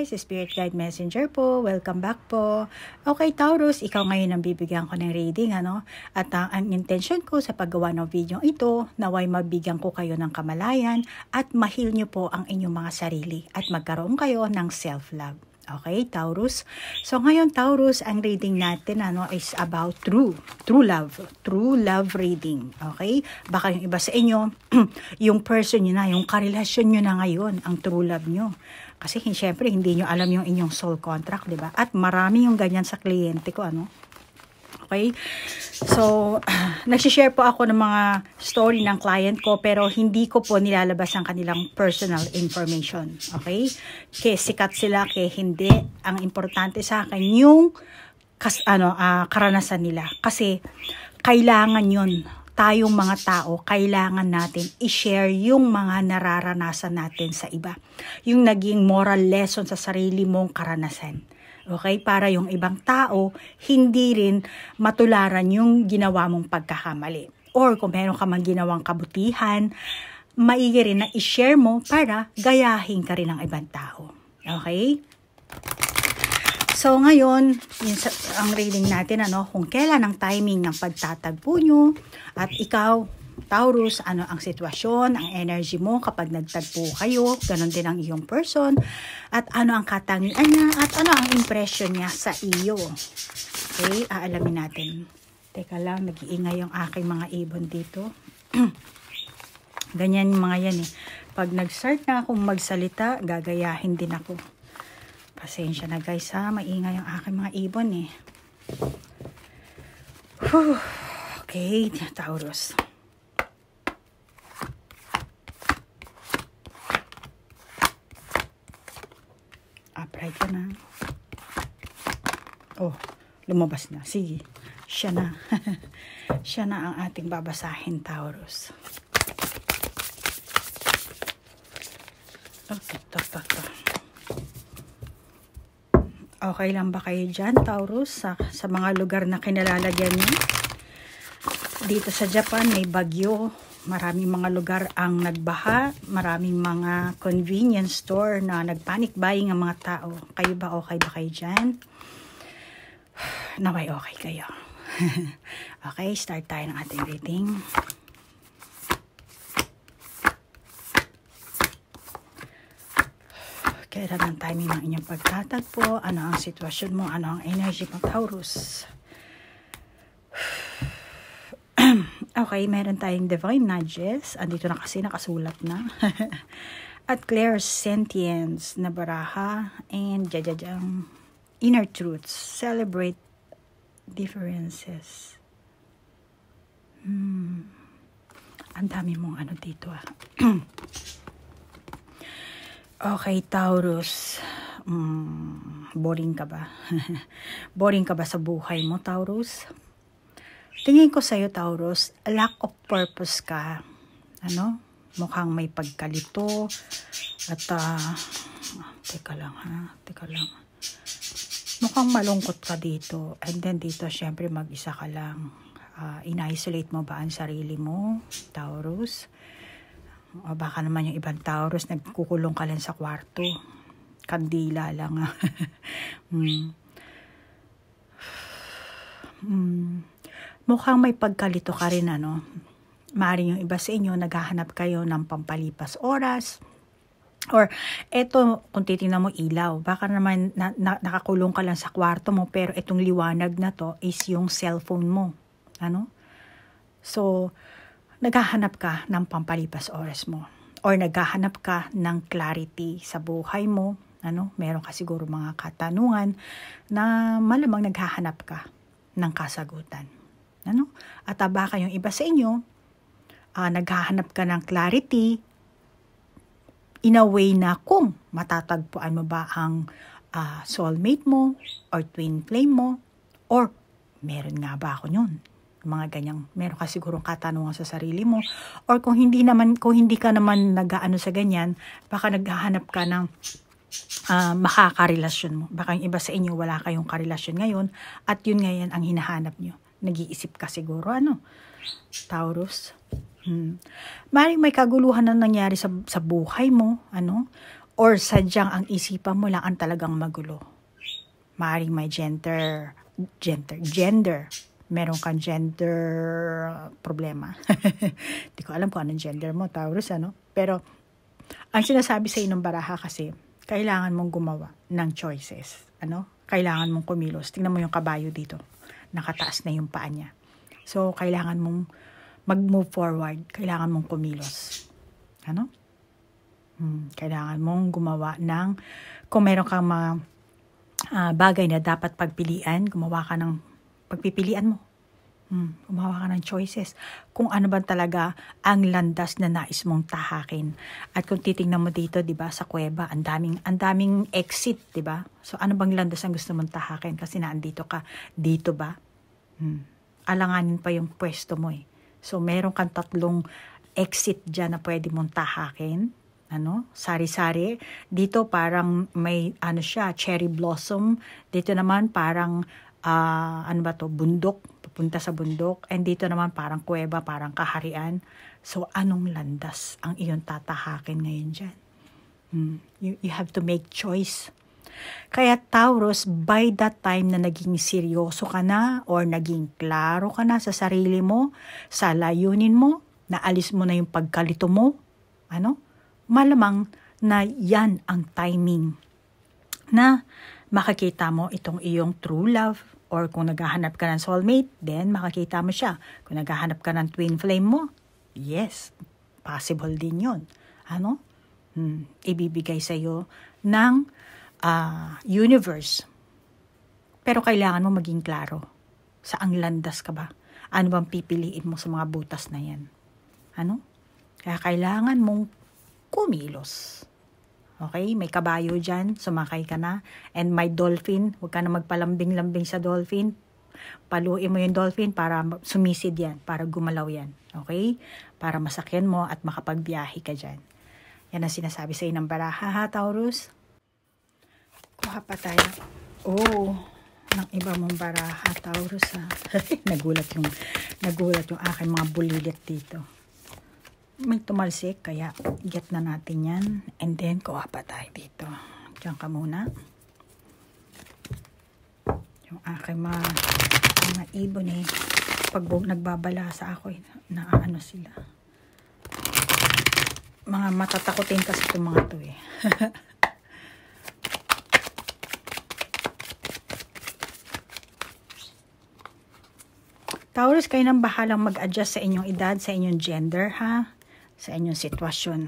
guys, Spirit Guide Messenger po. Welcome back po. Okay, Taurus, ikaw ngayon ang bibigyan ko ng reading, ano? At ang intention ko sa paggawa ng video ito, naway mabigyan ko kayo ng kamalayan at ma-heal nyo po ang inyong mga sarili at magkaroon kayo ng self-love. Okay, Taurus. So ngayon, Taurus, ang reading natin is about true love reading. Okay? Baka yung iba sa inyo, yung person nyo na, yung karelasyon nyo na ngayon, ang true love nyo. Kasi syempre, hindi nyo alam yung inyong soul contract, di ba? At marami yung ganyan sa kliyente ko, ano? Okay? So, nagsishare po ako ng mga story ng client ko pero hindi ko po nilalabas ang kanilang personal information. Okay? Kaya sikat sila, kaya hindi. Ang importante sa akin yung karanasan nila. Kasi kailangan yun. Tayong mga tao, kailangan natin i-share yung mga nararanasan natin sa iba. Yung naging moral lesson sa sarili mong karanasan. Okay? Para yung ibang tao, hindi rin matularan yung ginawa mong pagkakamali. Or kung meron ka mang ginawang kabutihan, maigi rin na i-share mo para gayahin ka rin ng ibang tao. Okay? So ngayon, ang reading natin, kung kailan ang timing ng pagtatagpo nyo, at ikaw, Taurus, ano ang sitwasyon, ang energy mo kapag nagtagpo kayo, ganon din ang iyong person, at ano ang katangian niya, at ano ang impression niya sa iyo. Okay, aalamin natin. Teka lang, nag-iingay yung aking mga ibon dito. Ganyan yung mga yan eh. Pag nag-start na akong magsalita, gagayahin din ako. Pasensya na guys ha, maingay yung aking mga ibon eh. Whew. Okay, Taurus. Upright ka na. Oh, lumabas na. Sige, siya na. Siya na ang ating babasahin, Taurus. Okay, to. Okay lang ba kayo dyan, Taurus? Sa mga lugar na kinalalagyan niyo? Dito sa Japan, may bagyo. Maraming mga lugar ang nagbaha, maraming mga convenience store na nagpanic buying ang mga tao. Kayo ba okay ba kayo dyan? Naway okay kayo. Okay, start tayo ng ating reading. Kailan ang timing ng inyong pagtatagpo? Ano ang sitwasyon mo? Ano ang energy mo, Taurus? Okay, meron tayong divine nudges. Andito na kasi nakasulat na. At clairsentience na baraha. And jajajang inner truths. Celebrate differences. Ang dami mong ano dito ah. Okay, Taurus. Boring ka ba? Boring ka ba sa buhay mo, Taurus? Tingin ko sa'yo, Taurus, lack of purpose ka. Mukhang may pagkalito. At, teka lang. Mukhang malungkot ka dito. And then dito, syempre, mag-isa ka lang. In-isolate mo ba ang sarili mo, Taurus? O baka naman yung ibang Taurus, nagkukulong ka lang sa kwarto. Kandila lang. Mukhang may pagkalito ka rin, Maaaring yung iba sa inyo, naghahanap kayo ng pampalipas oras. Or, eto, kung titignan mo ilaw, baka naman nakakulong ka lang sa kwarto mo, pero itong liwanag na to is yung cellphone mo. So, naghahanap ka ng pampalipas oras mo. Or naghahanap ka ng clarity sa buhay mo. Meron ka siguro mga katanungan na malamang naghahanap ka ng kasagutan. At baka yung iba sa inyo, naghahanap ka ng clarity in a way na kung matatagpuan mo ba ang soulmate mo or twin flame mo or meron nga ba ako yun? Mga ganyang, meron ka sigurong katanungan sa sarili mo or kung hindi ka naman nag-aano sa ganyan, baka naghahanap ka ng makakarelasyon mo. Baka yung iba sa inyo wala kayong karelasyon ngayon at yun ngayon ang hinahanap nyo. Nag-iisip ka siguro, Taurus? Maring may kaguluhan na nangyari sa buhay mo, or sadyang ang isipan mo lang ang talagang magulo. Maaaring may gender. Meron kang gender problema. Hindi ko alam kung anong gender mo, Taurus, ano? Pero, ang sinasabi sa ng baraha kasi, kailangan mong gumawa ng choices. Ano? Kailangan mong kumilos. Tingnan mo yung kabayo dito. Nakataas na yung paa niya. So, kailangan mong mag-move forward. Kailangan mong kumilos. Ano? Kailangan mong gumawa ng, kung meron kang mga bagay na dapat pagpilian, gumawa ka ng pagpipilian mo. Gumawa ka ng choices. Kung ano ba talaga ang landas na nais mong tahakin. At kung titingnan mo dito, 'di ba, sa kuweba, ang daming exit, 'di ba? So ano bang landas ang gusto mong tahakin kasi naandito ka dito ba? Alanganin pa yung pwesto mo eh. So meron kang 3 exit diyan na pwede mong tahakin. Ano? Sari-sari. Dito parang may cherry blossom. Dito naman parang bundok, pupunta sa bundok. And dito naman parang kuweba, parang kaharian. So, anong landas ang iyong tatahakin ngayon dyan? You have to make choice. Kaya Taurus, by that time na naging seryoso ka na or naging klaro ka na sa sarili mo, sa layunin mo, naalis mo na yung pagkalito mo, malamang na yan ang timing na makikita mo itong iyong true love. Or kung naghahanap ka ng soulmate, then makakita mo siya. Kung naghahanap ka ng twin flame mo, yes, possible din yun. Ibibigay sa'yo ng universe. Pero kailangan mo maging klaro. Saang landas ka ba? Ano bang pipiliin mo sa mga butas na yan? Kaya kailangan mong kumilos. Okay, may kabayo dyan, sumakay ka na. And may dolphin, huwag ka na magpalambing-lambing sa dolphin. Paluin mo yung dolphin para sumisid yan, para gumalaw yan. Okay? Para masakyan mo at makapagbiyahe ka dyan. Yan ang sinasabi sa ng baraha, ha, Taurus? Kuha pa tayo. Ng iba mong baraha, Taurus, ha? nagulat yung aking mga bulilit dito. May tumalsik, kaya get na natin yan. And then, kuha pa tayo dito. Diyan ka muna. Yung aking mga ibon pag nagbabala sa ako, sila. Mga matatakotin kasi itong mga to Taurus, kayo nang bahalang mag-adjust sa inyong edad, sa inyong gender, ha? Sa inyong sitwasyon.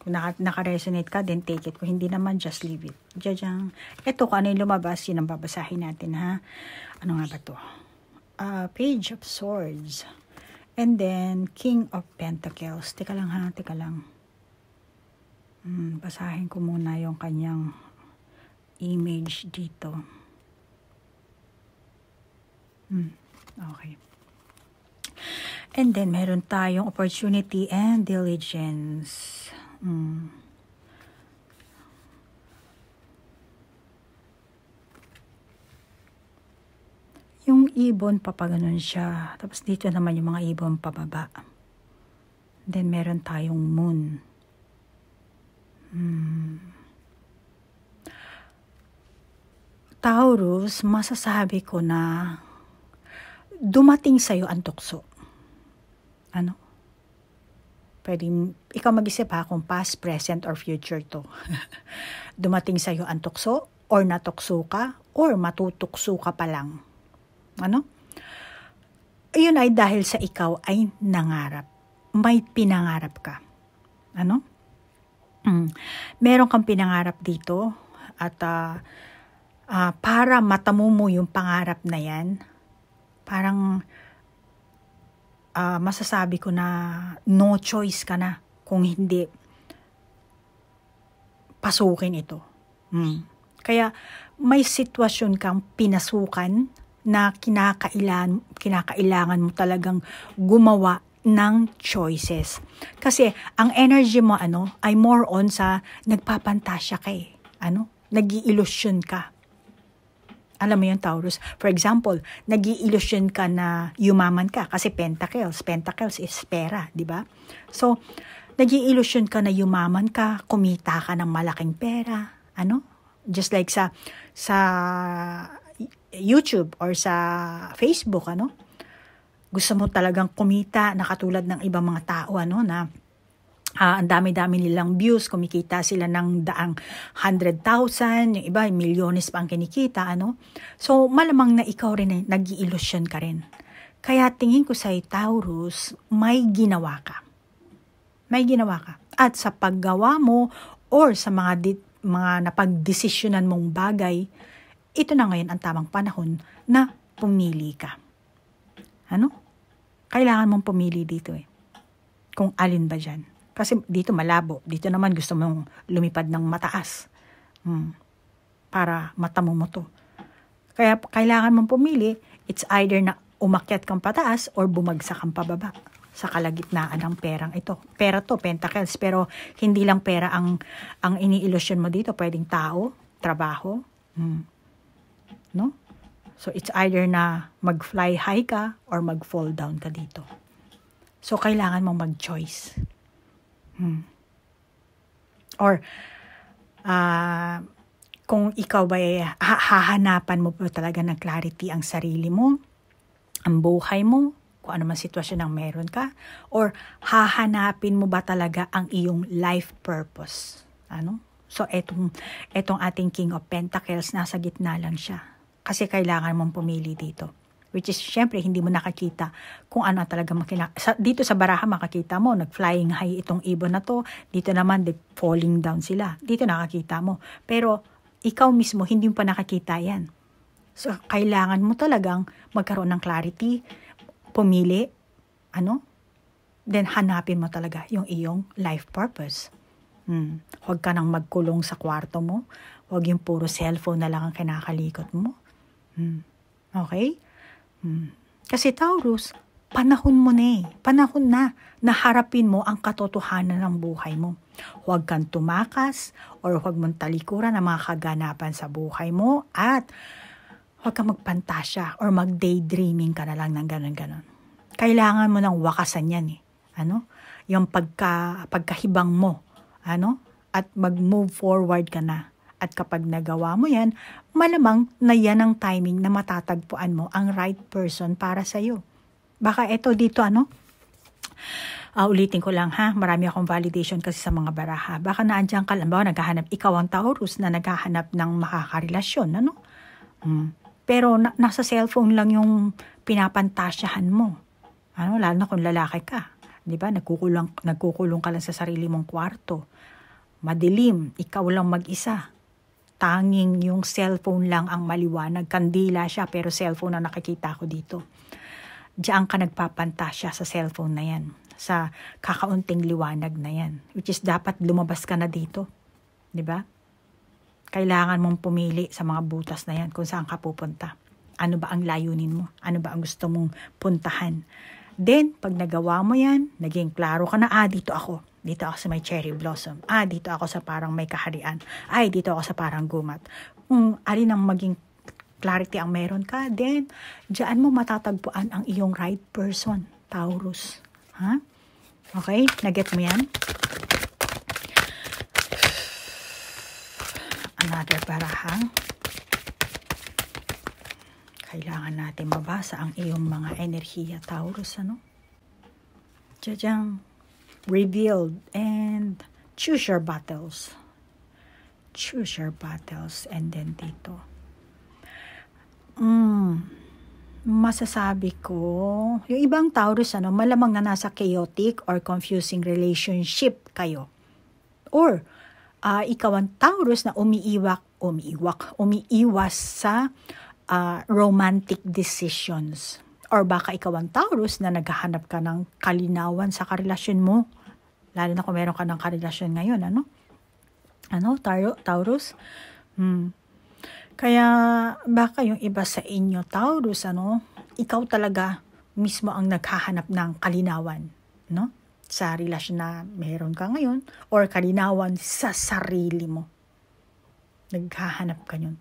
Kung naka-resonate ka, then take it. Kung hindi naman, just leave it. Diyan. Ito, kung ano yung lumabas, yun ang babasahin natin, ha? Ano nga ba to? Page of Swords. And then, King of Pentacles. Teka lang, ha? Teka lang. Basahin ko muna yung kanyang image dito. Okay. And then, meron tayong opportunity and diligence. Yung ibon, papaganon siya. Tapos dito naman yung mga ibon pababa. Then, meron tayong moon. Taurus, masasabi ko na dumating sa'yo ang tukso. Pwede, ikaw mag-isip ha kung past, present, or future to. Dumating sa'yo ang tukso, or natukso ka, or matutukso ka pa lang. Iyon ay dahil sa ikaw ay nangarap. May pinangarap ka. Meron kang pinangarap dito, at para matamo mo yung pangarap na yan, parang masasabi ko na no choice ka na kung hindi pasukin ito. Kaya may sitwasyon kang pinasukan na kinakailangan mo talagang gumawa ng choices. Kasi ang energy mo ay more on sa nagpapantasya ka nag-i-illusion ka. Alam mo yung Taurus? For example, nag-i-illusion ka na yumaman ka kasi Pentacles. Pentacles is pera, di ba? So, nag-i-illusion ka na yumaman ka, kumita ka ng malaking pera. Ano? Just like sa YouTube or sa Facebook, ano? Gusto mo talagang kumita na katulad ng ibang mga tao, ano, na ang dami-dami nilang views, kumikita sila ng 100,000, yung iba, milyones pa ang kinikita, ano? So, malamang na ikaw rin nag-i-illusion ka rin. Kaya tingin ko sa Taurus, may ginawa ka. May ginawa ka. At sa paggawa mo or sa mga napagdesisyonan mong bagay, ito na ngayon ang tamang panahon na pumili ka. Ano? Kailangan mong pumili dito kung alin ba dyan. Kasi dito malabo. Dito naman gusto mong lumipad ng mataas. Para matamo mo to. Kaya kailangan mong pumili, it's either na umakyat kang pataas or bumagsak kang pababa sa kalagitnaan ng perang ito. Pera to, Pentacles, pero hindi lang pera ang ini-illusion mo dito. Pwedeng tao, trabaho. No? So it's either na mag-fly high ka or mag-fall down ka dito. So kailangan mong mag-choice. Or kung ikaw ba hahanapan mo pa talaga ng clarity ang sarili mo, ang buhay mo, kung ano man sitwasyon ang meron ka, or hahanapin mo ba talaga ang iyong life purpose? Ano? So etong ating King of Pentacles, nasa gitna lang siya. Kasi kailangan mong pumili dito. Which is, syempre, hindi mo nakakita kung ano talaga dito sa baraha makakita mo, nag-flying high itong ibon na to. Dito naman, falling down sila. Dito nakakita mo. Pero, ikaw mismo, hindi mo pa nakakita yan. So, kailangan mo talagang magkaroon ng clarity, pumili, then hanapin mo talaga yung iyong life purpose. Huwag ka nang magkulong sa kwarto mo. Huwag yung puro cellphone na lang ang kinakalikot mo. Okay? Kasi Taurus, panahon mo na Panahon na harapin mo ang katotohanan ng buhay mo. Huwag kang tumakas or huwag mong talikuran ang mga kaganapan sa buhay mo at huwag kang magpantasya or mag-daydreaming ka na lang ng ganon-ganon. Kailangan mo ng wakasan yan Yung pagkahibang mo. At mag-move forward ka na. At kapag nagawa mo yan, malamang na yan ang timing na matatagpuan mo ang right person para sa'yo. Baka eto dito, ulitin ko lang marami akong validation kasi sa mga baraha. Baka naandyan ka lang, naghahanap, ikaw ang Taurus na naghahanap ng makakarelasyon, Pero nasa cellphone lang yung pinapantasyahan mo. Lalo na kung lalaki ka. Diba? Nagkukulong ka lang sa sarili mong kwarto. Madilim, ikaw lang mag-isa. Tanging yung cellphone lang ang maliwanag. Kandila siya pero cellphone ang nakikita ko dito. Diyan ka nagpapantasya sa cellphone na yan. Sa kakaunting liwanag na yan. Which is dapat lumabas ka na dito. Diba? Kailangan mong pumili sa mga butas na yan kung saan ka pupunta. Ano ba ang layunin mo? Ano ba ang gusto mong puntahan? Then, pag nagawa mo yan, naging klaro ka na, dito ako. Dito ako sa may cherry blossom. Dito ako sa parang may kaharian. Dito ako sa parang gumat. Kung alin ang maging clarity ang meron ka, then, diyan mo matatagpuan ang iyong right person, Taurus. Okay? Naget mo yan? Another barahang. Kailangan natin mabasa ang iyong mga enerhiya, Taurus, Diyan, revealed and choose your battles. Choose your battles. And then dito. Masasabi ko, yung ibang Taurus, malamang na nasa chaotic or confusing relationship kayo. Or, ikaw ang Taurus na umiiwas sa romantic decisions. Or baka ikaw ang Taurus na naghahanap ka ng kalinawan sa karelasyon mo. Lalo na kung meron ka ng karelasyon ngayon, Taurus? Kaya baka yung iba sa inyo, Taurus, ikaw talaga mismo ang naghahanap ng kalinawan, sa relasyon na meron ka ngayon or kalinawan sa sarili mo. Naghahanap ka yun.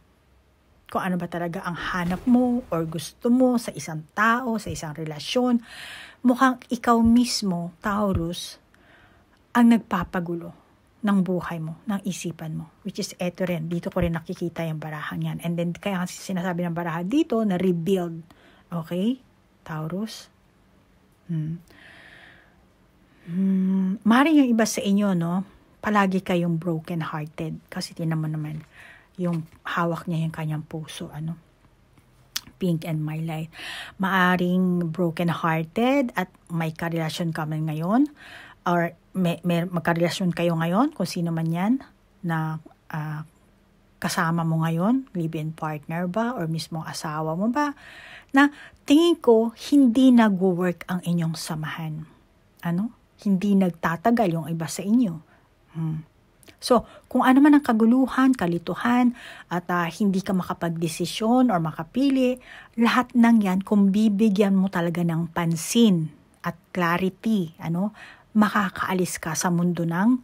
kung ano ba talaga ang hanap mo or gusto mo sa isang tao, sa isang relasyon. Mukhang ikaw mismo, Taurus, ang nagpapagulo ng buhay mo, ng isipan mo. Which is eto rin, dito ko rin nakikita yung barahang yan. And then, kaya kasi sinasabi ng baraha dito na rebuild. Okay? Taurus? Maaaring yung iba sa inyo, no? Palagi kayong broken-hearted. Kasi tinan mo naman, yung hawak niya yung kanyang puso, ano? Pink and my light. Maaring broken-hearted at may karelasyon kami ngayon or may magkarelasyon kayo ngayon, kung sino man yan na kasama mo ngayon, live-in partner ba or mismo asawa mo ba, na tingin ko hindi nag-work ang inyong samahan. Ano? Hindi nagtatagal yung iba sa inyo. So, kung ano man ang kaguluhan, kalituhan, at hindi ka makapagdesisyon or makapili, lahat ng yan, kung bibigyan mo talaga ng pansin at clarity, makakaalis ka sa mundo ng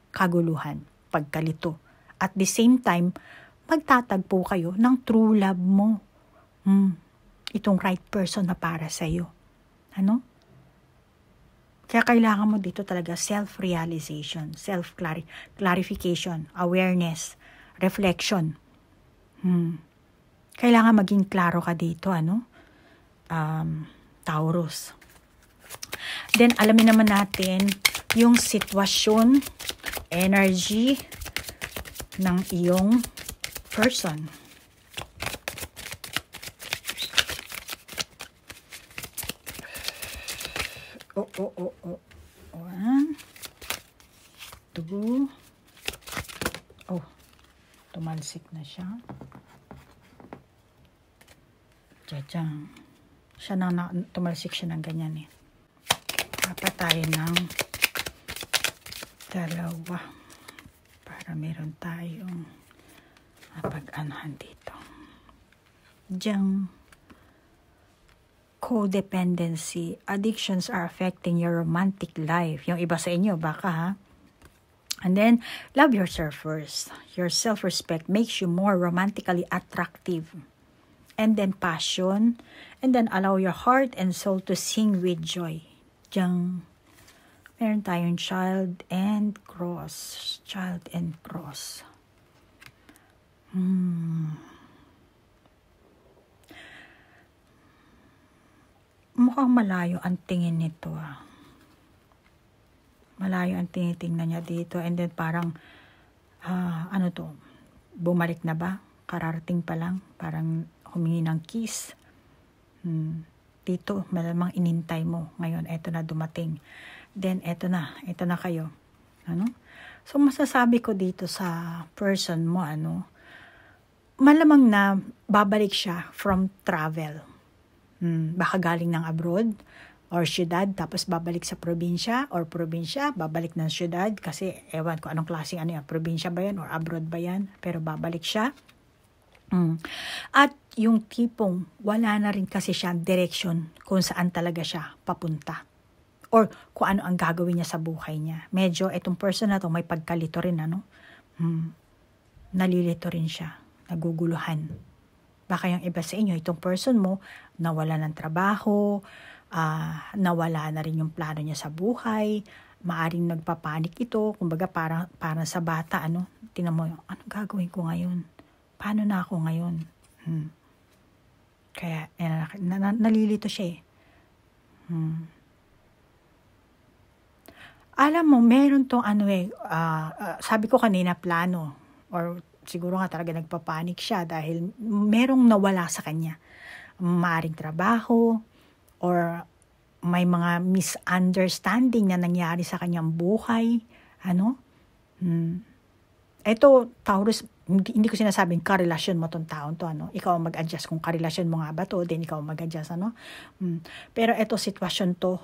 kaguluhan, pagkalito. At the same time, magtatagpo kayo ng true love mo. Itong right person na para sa'yo. Kaya kailangan mo dito talaga self-realization, self-clarification, awareness, reflection. Kailangan maging klaro ka dito, Taurus. Then, alamin naman natin yung sitwasyon, energy ng iyong person. One, two. Tumalsik na siya. Tiyajang. Tumalsik siya ng ganyan eh. Dapat tayo ng dalawa para meron tayong mapag-anahan dito. Diyang codependency, addictions are affecting your romantic life. Yung iba sa inyo, baka ha? And then, love yourself first. Your self-respect makes you more romantically attractive. And then, passion. And then, allow your heart and soul to sing with joy. Diyang, meron tayong child and cross. Child and cross. Mukhang malayo ang tingin nito Malayo ang tinitingnan niya dito. And then parang, bumalik na ba? Kararating pa lang. Parang humingi ng kiss. Dito, malamang inintay mo. Ngayon, eto na dumating. Then, eto na kayo. So, masasabi ko dito sa person mo, malamang na babalik siya from travel. Baka galing ng abroad or syudad, tapos babalik sa probinsya or probinsya, babalik ng syudad kasi ewan ko anong klaseng probinsya ba yan or abroad ba yan, pero babalik siya. At yung tipong wala na rin kasi siya direction kung saan talaga siya papunta or kung ano ang gagawin niya sa buhay niya. Medyo itong person na to may pagkalito rin, nalilito rin siya, naguguluhan. Baka yung iba sa inyo, itong person mo, nawala ng trabaho, nawala na rin yung plano niya sa buhay, maaring nagpapanik ito, kumbaga parang sa bata, tinan mo, anong gagawin ko ngayon? Paano na ako ngayon? Kaya, nalilito siya eh. Alam mo, meron tong sabi ko kanina plano, or siguro nga talaga nagpapanik siya dahil merong nawala sa kanya. Maaring trabaho or may mga misunderstanding na nangyari sa kanyang buhay. Ito, Taurus, hindi ko sinasabing karelasyon mo tong taon to. Ikaw ang mag-adjust kung karelasyon mo nga ba to, then ikaw ang mag-adjust. Pero ito, sitwasyon to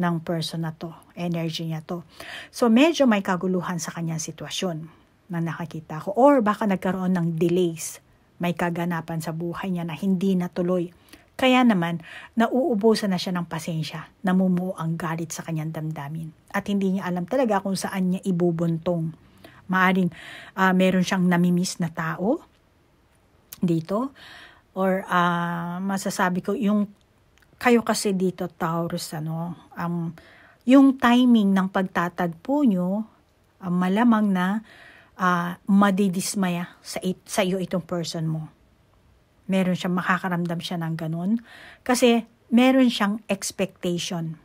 ng person na to, energy niya to. So, medyo may kaguluhan sa kanyang sitwasyon na nakakita ko. Or baka nagkaroon ng delays. May kaganapan sa buhay niya na hindi natuloy. Kaya naman, nauubusan na siya ng pasensya. Namumuo ang galit sa kanyang damdamin. At hindi niya alam talaga kung saan niya ibubuntong. Maaring meron siyang namimiss na tao. dito. Or masasabi ko, yung kayo kasi dito, Taurus, yung timing ng pagtatagpo nyo, malamang na madidismaya sa iyo itong person mo. Meron siyang makakaramdam siya ng ganun. Kasi meron siyang expectation.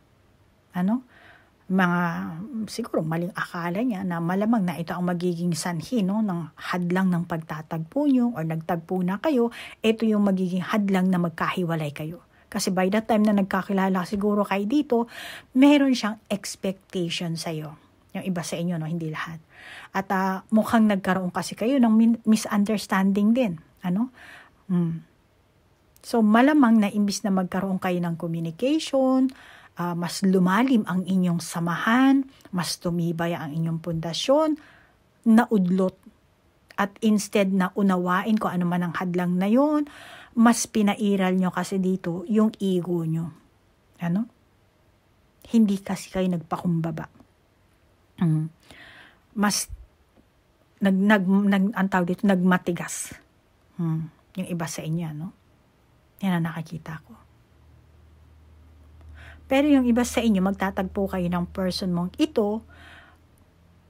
Siguro maling akala niya na malamang na ito ang magiging sanhi ng hadlang ng pagtatagpo nyo or nagtagpo na kayo, ito yung magiging hadlang na magkahiwalay kayo. Kasi by the time na nagkakilala siguro kayo dito, meron siyang expectation sa'yo. Yung iba sa inyo, hindi lahat. At mukhang nagkaroon kasi kayo ng misunderstanding din. So malamang na imbis na magkaroon kayo ng communication, mas lumalim ang inyong samahan, mas tumibay ang inyong pundasyon, naudlot. At instead na unawain ko ano man ang hadlang na yon, mas pinairal nyo kasi dito yung ego nyo. Hindi kasi kayo nagpakumbaba. Mas nagmatigas. Yung iba sa inyo, Yan ang nakakita ko. Pero yung iba sa inyo, magtatagpo kayo ng person mong ito,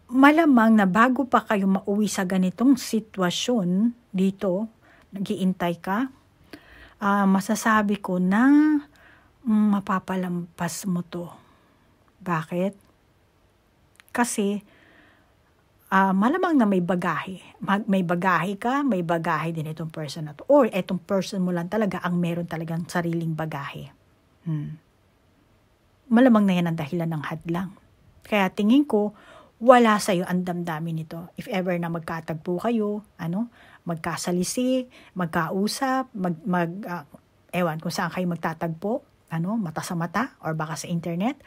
malamang na bago pa kayo mauwi sa ganitong sitwasyon dito, nag-iintay ka, masasabi ko na mapapalampas mo to. Bakit? Kasi malamang na may bagahe. May bagahe ka, may bagahe din itong person na to. Or itong person mo lang talaga ang meron talagang sariling bagahe. Malamang na yan ang dahilan ng hadlang. Kaya tingin ko, wala sa'yo ang damdamin nito. If ever na magkatagpo kayo, magkasalisi, magkausap, ewan kung saan kayo magtatagpo, mata sa mata, or baka sa internet,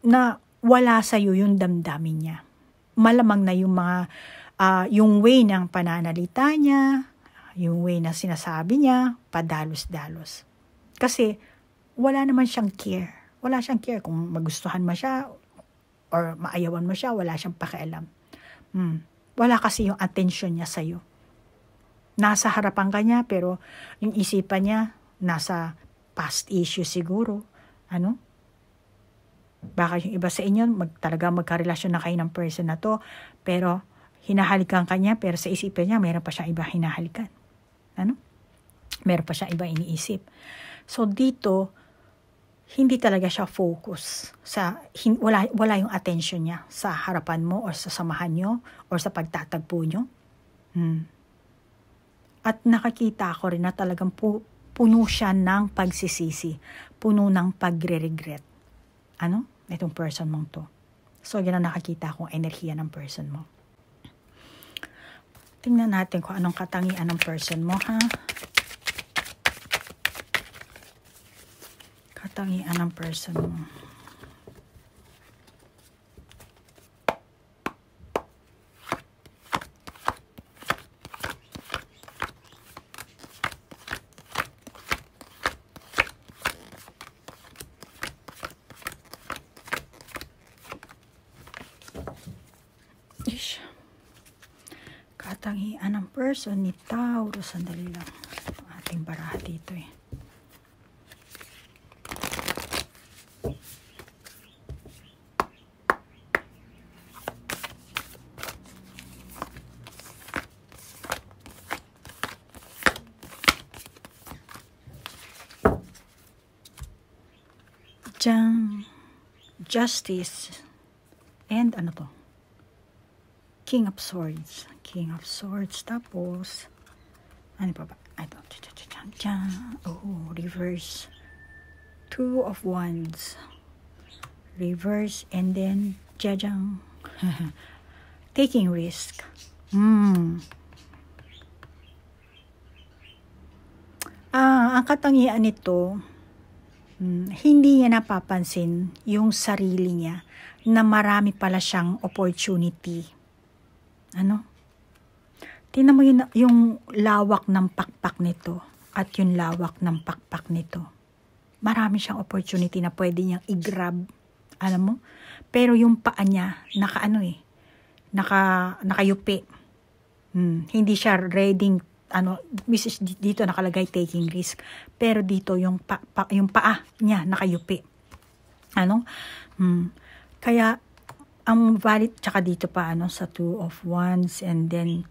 na wala sa'yo yung damdamin niya. Malamang na yung yung way ng pananalita niya, yung way na sinasabi niya, padalos-dalos. Kasi wala naman siyang care. Wala siyang care kung magustuhan mo siya or maayawan mo siya, wala siyang pakialam. Wala kasi yung attention niya sa'yo. Nasa harapan ka niya, pero yung isipan niya, nasa past issue siguro. Baka yung iba sa inyo, talaga magkarelasyon na kayo ng person na to, pero hinahalikan ka niya, pero sa isipan niya, meron pa siyang iba hinahalikan. Meron pa siyang iba iniisip. So dito, hindi talaga siya focus wala yung attention niya sa harapan mo or sa samahan nyo or sa pagtatagpo nyo. At nakakita ko rin na talagang puno siya ng pagsisisi, puno ng pagre-regret. Itong person mong to. So yan ang nakakita kong enerhiya ng person mo. Tingnan natin kung anong katangian ng person mo, katangian ng person mo. Katangian ng person ni Taurus. Sandali lang. Ating baraha dito Justice and King of Swords. King of Swords. Tapos ano pa ba? Reverse. Two of Wands. Reverse, and then jajang. Taking risk. Ang katangian nito, hindi niya napapansin yung sarili niya na marami pala siyang opportunity. Tingnan mo yung lawak ng pakpak nito at yung lawak ng pakpak nito. Marami siyang opportunity na pwede niyang i-grab. Alam mo? Pero yung paa niya, nakayupi. Hindi siya ready Mrs. dito nakalagay taking risk. Pero dito yung yung paa niya nakayupi. Kaya ang valid, tsaka dito pa sa Two of Wands, and then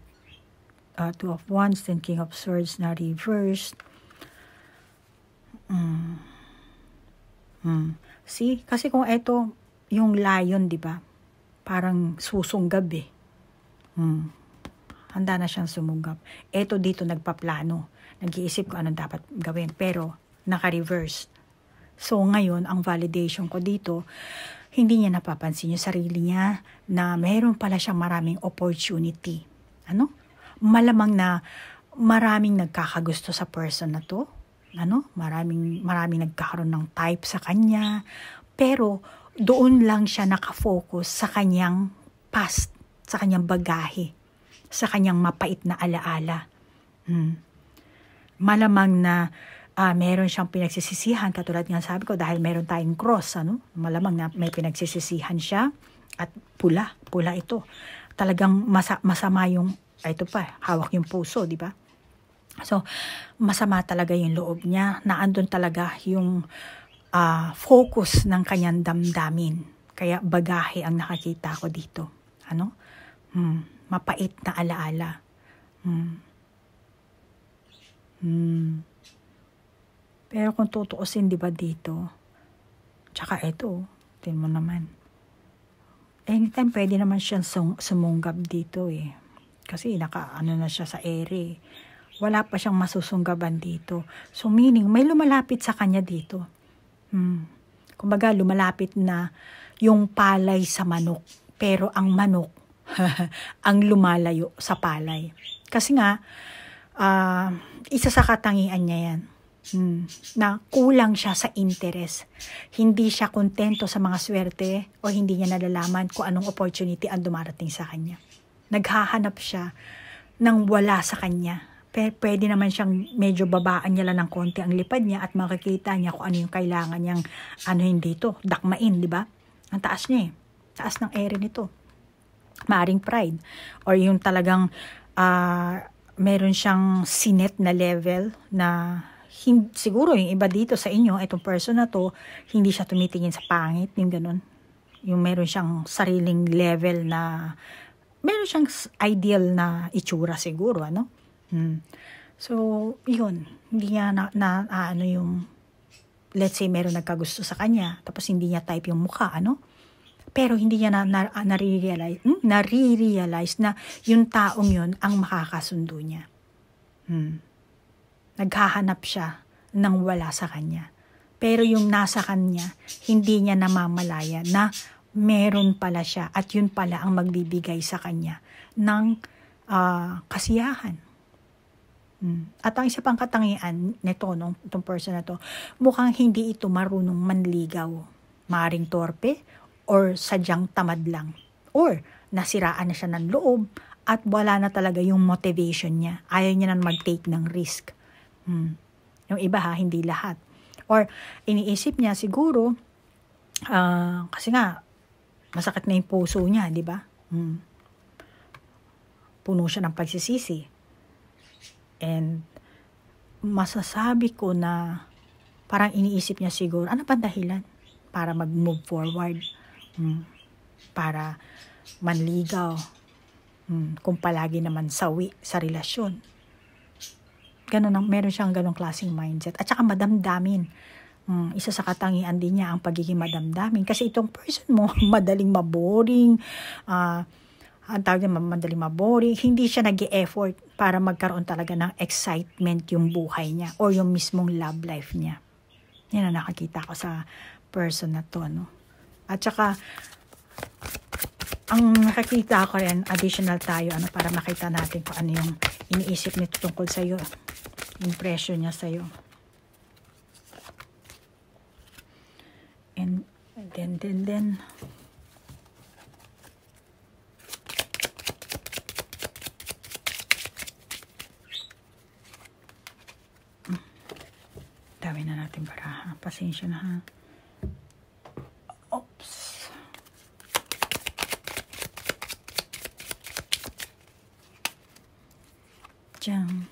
Two of Wands, then King of Swords na reversed. See, kasi kung ito yung lion, di ba? Parang susunggab Handa na siyang sumunggab. Ito dito nagpaplano. Nag-iisip ko anong dapat gawin, pero naka-reverse. So ngayon, ang validation ko dito, hindi niya napapansin yung sarili niya na mayroon pala siyang maraming opportunity. Malamang na maraming nagkakagusto sa person na to. Maraming nagkakaroon ng type sa kanya. Pero doon lang siya nakafocus sa kanyang past, sa kanyang bagahe, sa kanyang mapait na alaala. Malamang na meron siyang pinagsisisihan, katulad nga sabi ko, dahil meron tayong cross, malamang na may pinagsisisihan siya, at pula ito. Talagang masama yung, ito pa, hawak yung puso, di ba? So, masama talaga yung loob niya, naandun talaga yung focus ng kanyang damdamin. Kaya bagahe ang nakakita ko dito. Mapait na alaala. Pero kung tutuusin, di ba dito, tsaka ito, tingnan mo naman. Anytime pwede naman siyang sumunggab dito Kasi na siya sa ere. Wala pa siyang masusunggaban dito. So meaning, may lumalapit sa kanya dito. Kumbaga, lumalapit na yung palay sa manok. Pero ang manok, ang lumalayo sa palay. Kasi nga, isa sa katangian niya yan. Na kulang siya sa interest. Hindi siya kontento sa mga swerte o hindi niya nalalaman kung anong opportunity ang dumarating sa kanya. Naghahanap siya ng wala sa kanya. Pwede naman siyang medyo babaan niya lang ng konti ang lipad niya at makikita niya kung ano yung kailangan niyang dito, dakmain, di ba? Ang taas niya taas ng ere nito. Maaring pride or yung talagang meron siyang sinet na level na siguro yung iba dito sa inyo, itong person na to, hindi siya tumitingin sa pangit, yung ganun. Yung meron siyang sariling level na, meron siyang ideal na itsura siguro, So, yun, hindi niya yung, let's say, meron nagkagusto sa kanya, tapos hindi niya type yung mukha, pero hindi niya nare-realize na yung taong yun ang makakasundo niya. Naghahanap siya ng wala sa kanya. Pero yung nasa kanya, hindi niya namamalaya na meron pala siya at yun pala ang magbibigay sa kanya ng kasiyahan. At ang isa pang katangian nito, itong person na to, mukhang hindi ito marunong manligaw. Maring torpe or sadyang tamad lang. Or nasiraan na siya ng loob at wala na talaga yung motivation niya. Ayaw niya na mag-take ng risk. Yung iba hindi lahat. Or iniisip niya siguro, kasi nga, masakit na yung puso niya, di ba? Puno siya ng pagsisisi. And masasabi ko na parang iniisip niya siguro, ano pa dahilan para mag-move forward? Para manligaw. Kung palagi naman sawi sa relasyon. Meron siyang ganong klaseng mindset. At saka madamdamin. Isa sa katangian din niya ang pagiging madamdamin. Kasi itong person mo, madaling maboring, ang tawag niya madaling maboring, hindi siya nag-e-effort para magkaroon talaga ng excitement yung buhay niya or yung mismong love life niya. Yan ang nakakita ko sa person na to. At saka, ang nakakita ko rin, additional tayo, para makita natin kung ano yung iniisip nito tungkol sa'yo. Impression niya sa'yo. And then, dami na natin baraha. Pasensya na ha. Oops. Diyan.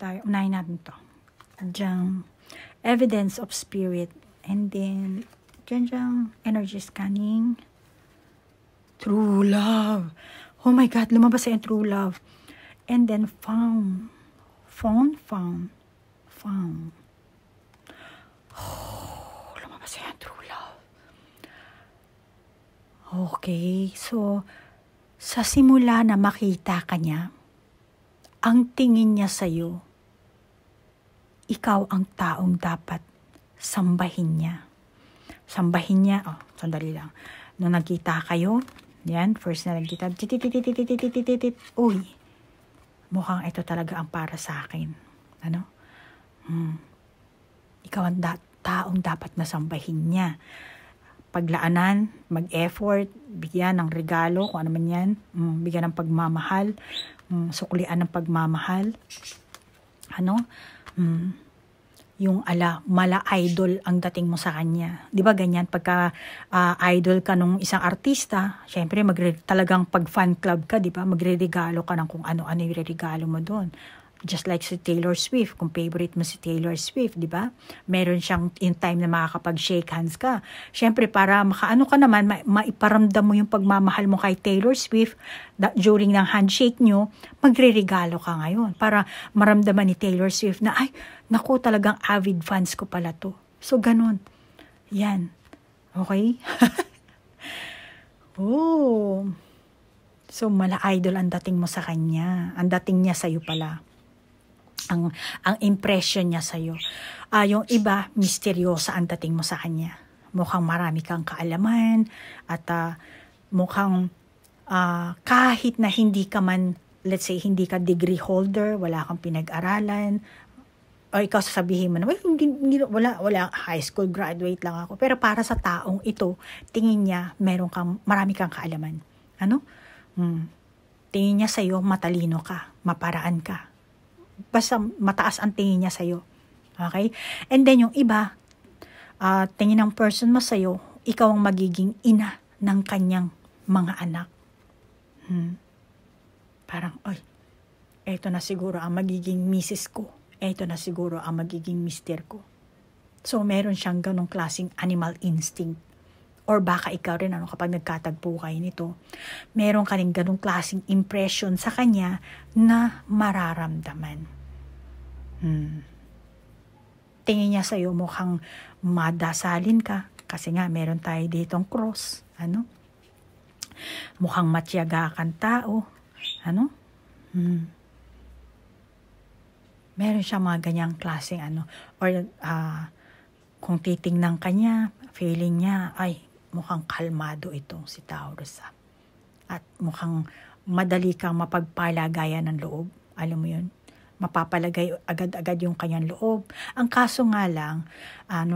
tayo. Unahin natin to. Diyan, evidence of spirit. And then, diyan, energy scanning. True love. Oh my God, lumabas sa yung true love. And then, found. Oh, lumabas sa yung true love. Okay, so, sa simula na makita ka niya, ang tingin niya sa'yo, ikaw ang taong dapat sambahin niya. Sambahin niya, sandali lang. Nung nagkita kayo, yan, first na nagkita, uy, mukhang ito talaga ang para sa akin. Ano? Ikaw ang taong dapat na sambahin niya. Paglaanan, mag-effort, bigyan ng regalo, kung ano man yan, bigyan ng pagmamahal, suklian ng pagmamahal. Ano? Yung mala idol ang dating mo sa kanya. 'Di ba ganyan pagka idol ka nung isang artista, syempre talagang pag fan club ka, 'di ba? Magreregalo ka ng kung ano-ano yung regalo mo doon. Just like si Taylor Swift, kung favorite mo si Taylor Swift, 'di ba? Meron siyang in time na makakapag-shake hands ka. Syempre para makaano ka naman, maiparamdam mo yung pagmamahal mo kay Taylor Swift during ng handshake nyo, magreregalo ka ngayon para maramdaman ni Taylor Swift na ay, naku, talagang avid fans ko pala to. So ganun. Yan. Okay? Oh. So mala idol ang dating mo sa kanya. Ang dating niya sa'yo pala. Ang impression niya sa'yo. Yung iba, misteryosa ang dating mo sa kanya. Mukhang marami kang kaalaman at mukhang kahit na hindi ka man, let's say, hindi ka degree holder, wala kang pinag-aralan, o ikaw sasabihin mo na, wala, high school graduate lang ako. Pero para sa taong ito, tingin niya, marami kang kaalaman. Ano? Tingin niya sa'yo, matalino ka, maparaan ka. Basta mataas ang tingin niya sa'yo. Okay? And then yung iba, tingin ng person mo sa'yo, ikaw ang magiging ina ng kanyang mga anak. Parang, eto na siguro ang magiging misis ko. Eto na siguro ang magiging mister ko. So, meron siyang ganong klaseng animal instinct. Or baka ikaw rin, kapag nagkatagpo kayo nito, meron ka rin ganong klaseng impression sa kanya na mararamdaman. Tingin niya sa'yo mukhang madasalin ka, kasi nga meron tayo ditong cross. Mukhang matyaga kang tao. Meron siya mga ganyang klaseng or kung titingnan ka niya, feeling niya, ay, mukhang kalmado itong si Taurus. At mukhang madali kang mapagpalagayan ng loob. Alam mo yun? Mapapalagay agad-agad yung kanyang loob. Ang kaso nga lang,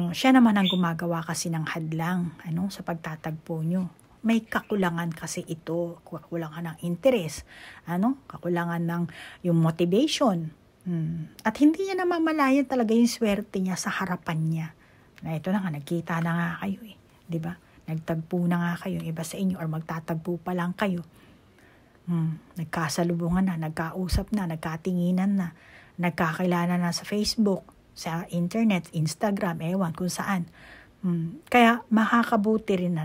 siya naman ang gumagawa kasi ng hadlang sa pagtatagpo nyo. May kakulangan kasi ito. Kakulangan ng interes. Kakulangan ng yung motivation. At hindi niya namamalayan talaga yung swerte niya sa harapan niya. Na ito na nga, nagkita na nga kayo eh. 'Di ba? Nagtagpo na nga kayo, iba sa inyo, or magtatagpo pa lang kayo. Nagkasalubungan na, nagkausap na, nagkatinginan na, nagkakilala na sa Facebook, sa internet, Instagram, ewan kung saan. Kaya makakabuti rin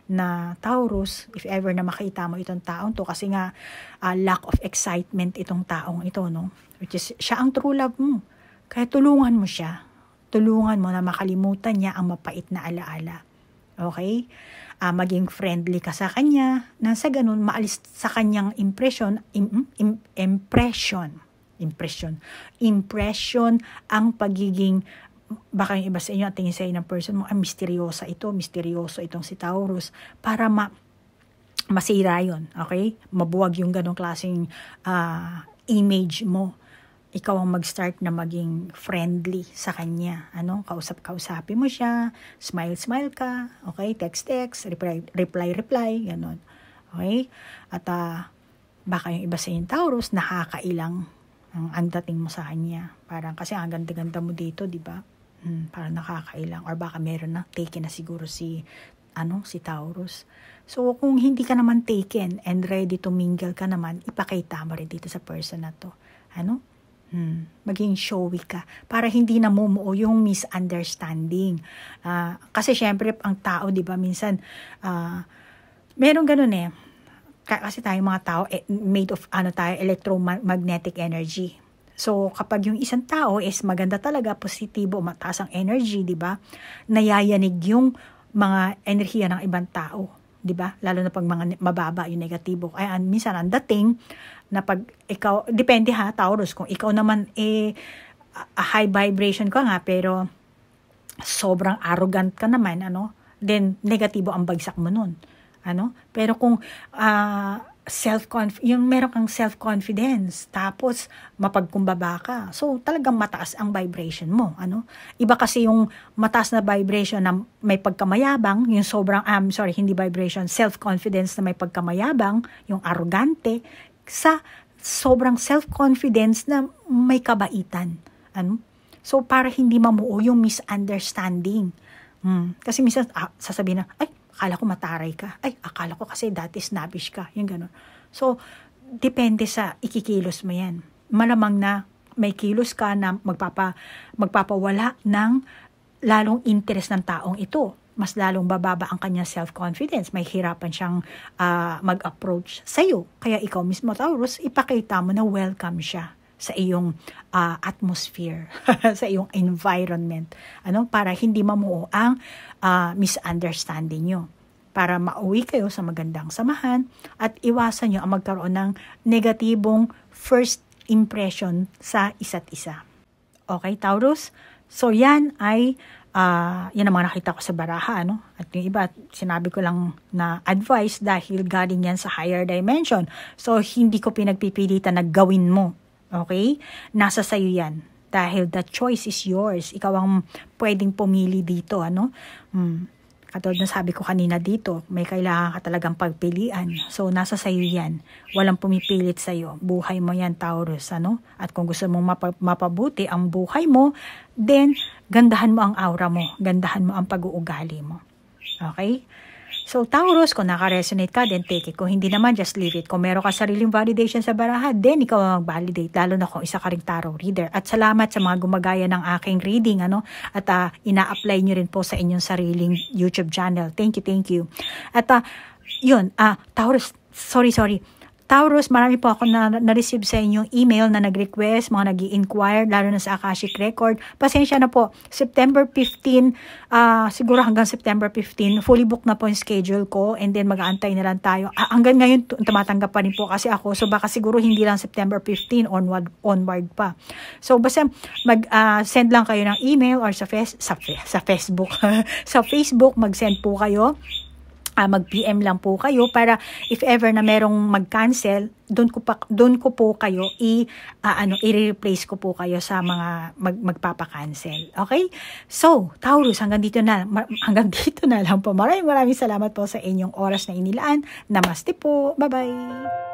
na Taurus, if ever na makita mo itong taong to, kasi nga lack of excitement itong taong ito, which is siya ang true love mo. Kaya tulungan mo siya. Tulungan mo na makalimutan niya ang mapait na alaala. Okay? Maging friendly ka sa kanya, na sa ganun, maalis sa kanyang impression ang pagiging, baka yung iba sa inyo, tingin sa inyo ng person mo, misteryoso itong si Taurus, para masira yun, okay? Mabuwag yung ganong klaseng image mo. Ikaw ang mag-start na maging friendly sa kanya. Kausapin mo siya, smile ka, okay? Text, reply, ganon. Okay? At baka yung iba sa yung Taurus, nakakailang ang dating mo sa kanya. Parang kasi ang ganda-ganda mo dito, di ba? Parang nakakailang. Or baka meron na, taken na siguro si Taurus. So, kung hindi ka naman taken and ready to mingle ka naman, ipakita mo rin dito sa person na to. Maging showy ka para hindi namumuo yung misunderstanding. Kasi syempre ang tao, 'di ba, minsan meron ganun kasi tayong mga tao made of tayo electromagnetic energy. So kapag yung isang tao is maganda talaga, positibo, mataas ang energy, 'di ba? Nayayanig yung mga enerhiya ng ibang tao, 'di ba? Lalo na pag mga mababa yung negatibo. Kaya minsan ang dating na pag ikaw, depende Taurus, kung ikaw naman a high vibration ka nga pero sobrang arrogant ka naman, then negatibo ang bagsak mo nun. Pero kung yung meron kang self-confidence, tapos mapagkumbaba ka, so talagang mataas ang vibration mo, Iba kasi yung mataas na vibration na may pagkamayabang, yung hindi vibration, self-confidence na may pagkamayabang, yung arrogante, sa sobrang self-confidence na may kabaitan. So, para hindi mamuo yung misunderstanding. Kasi minsan, sasabihin na, ay, akala ko mataray ka. Ay, akala ko kasi dati snobbish ka. Yung gano'n. So, depende sa ikikilos mo yan. Malamang na may kilos ka na magpapawala ng lalong interest ng taong ito. Mas lalong bababa ang kanyang self-confidence. May hirapan siyang mag-approach sa'yo. Kaya ikaw mismo, Taurus, ipakita mo na welcome siya sa iyong atmosphere, sa iyong environment. Para hindi mamuo ang misunderstanding nyo. Para mauwi kayo sa magandang samahan at iwasan nyo ang magkaroon ng negatibong first impression sa isa't isa. Okay, Taurus? So, yan ay yan ang mga nakita ko sa baraha, At yung iba, sinabi ko lang na advice dahil galing yan sa higher dimension. So, hindi ko pinagpipilitan na gawin mo. Okay? Nasa sayo yan. Dahil the choice is yours. Ikaw ang pwedeng pumili dito, Katulad na sabi ko kanina dito, may kailangan ka talagang pagpilian. So, nasa sayo yan. Walang pumipilit sayo. Buhay mo yan, Taurus, At kung gusto mong mapabuti ang buhay mo, then, gandahan mo ang aura mo. Gandahan mo ang pag-uugali mo. Okay? So, Taurus, kung naka-resonate ka, then take it. Kung hindi naman, just leave it. Kung meron ka sariling validation sa baraha, then ikaw ang mag-validate. Lalo na kung isa ka ring tarot reader. At salamat sa mga gumagaya ng aking reading, At ina-apply nyo rin po sa inyong sariling YouTube channel. Thank you. At yun, Taurus, sorry. Taurus, marami po ako na-receive sa inyong email na nag-request, mga nag-i-inquire, lalo na sa Akashic Record. Pasensya na po, September 15, siguro hanggang September 15, fully booked na po yung schedule ko, and then mag-aantay na lang tayo. Hanggang ngayon, tumatanggap pa rin po kasi ako, so baka siguro hindi lang September 15, onward pa. So, basta mag-send lang kayo ng email or sa Facebook. Sa Facebook, mag-send po kayo. Mag-PM lang po kayo para if ever na merong mag-cancel, doon ko po kayo i-replace ko po kayo sa mga magpapa-cancel. Okay? So, Taurus, hanggang dito na lang po. Maraming salamat po sa inyong oras na inilaan. Namaste po. Bye-bye.